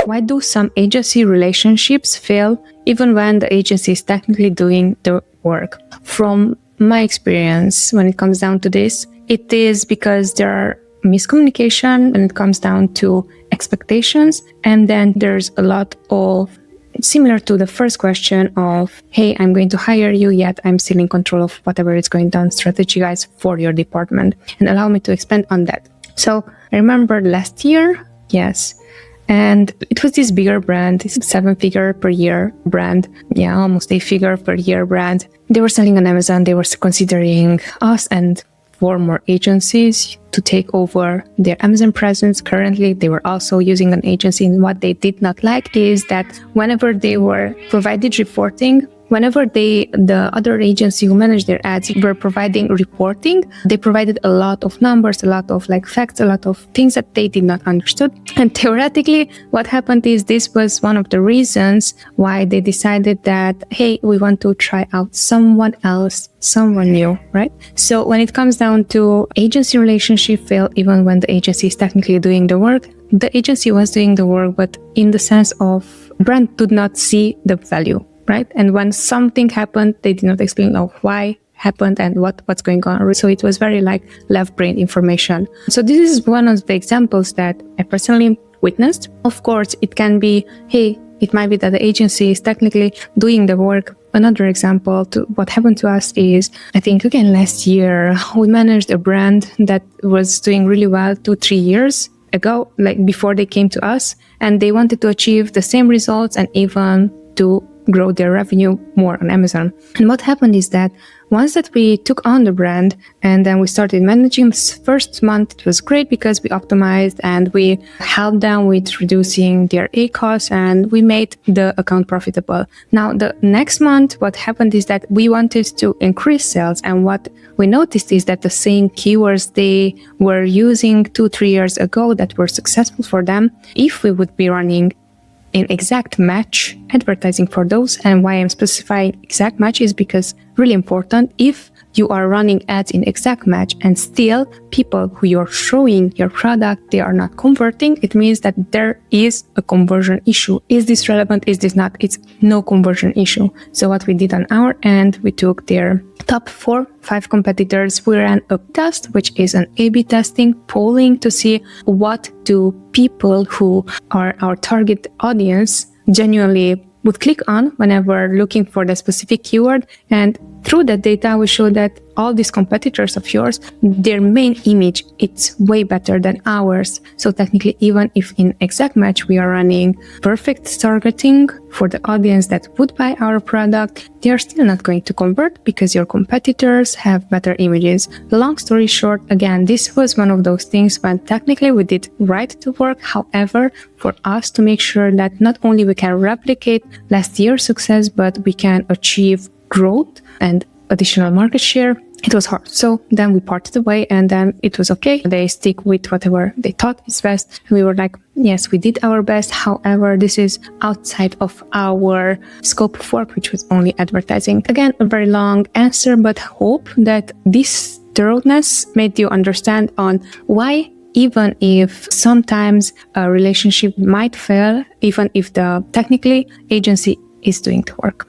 Why do some agency relationships fail even when the agency is technically doing the work? From my experience, when it comes down to this, it is because there are miscommunication when it comes down to expectations, and then there's a lot of similar to the first question of, hey, I'm going to hire you, yet I'm still in control of whatever is going down strategy-wise for your department. And allow me to expand on that. So I remember last year, yes, and it was this bigger brand, this 7-figure per year brand, almost 8-figure per year brand. They were selling on Amazon. They were considering us and 4 more agencies to take over their Amazon presence. Currently, they were also using an agency, and what they did not like is that whenever they were provided reporting, whenever the other agency who managed their ads were providing reporting, they provided a lot of numbers, a lot of facts, a lot of things that they did not understood. And theoretically, what happened is this was one of the reasons why they decided that, hey, we want to try out someone else, someone new, right? So when it comes down to agency relationship fail, even when the agency is technically doing the work, the agency was doing the work, but in the sense of brand did not see the value. Right? And when something happened, they did not explain why happened and what's going on. So it was very left brain information. So this is one of the examples that I personally witnessed. Of course, it can be, hey, it might be that the agency is technically doing the work. Another example to what happened to us is, I think again last year, we managed a brand that was doing really well 2-3 years ago, before they came to us, and they wanted to achieve the same results and even to grow their revenue more on Amazon. And what happened is that once that we took on the brand and then we started managing, this first month it was great because we optimized and we helped them with reducing their costs and we made the account profitable. Now the next month, what happened is that we wanted to increase sales, and what we noticed is that the same keywords they were using 2-3 years ago that were successful for them, if we would be running in exact match advertising for those. And why I'm specifying exact match is because really important, if you are running ads in exact match and still people who you're showing your product, they are not converting, it means that there is a conversion issue. Is this relevant? Is this not? It's no conversion issue. So what we did on our end, we took their top 4-5 competitors. We ran a test, which is an A/B testing, polling to see what do people who are our target audience genuinely would click on whenever looking for the specific keyword. And through that data, we show that all these competitors of yours, their main image, it's way better than ours. So technically, even if in exact match we are running perfect targeting for the audience that would buy our product, they are still not going to convert because your competitors have better images. Long story short, again, this was one of those things when technically we did right to work. However, for us to make sure that not only we can replicate last year's success, but we can achieve growth and additional market share, it was hard. So then we parted away and then it was okay. They stick with whatever they thought is best. And we were like, yes, we did our best. However, this is outside of our scope of work, which was only advertising. Again, a very long answer, but hope that this thoroughness made you understand on why, even if sometimes a relationship might fail, even if the technically agency is doing the work.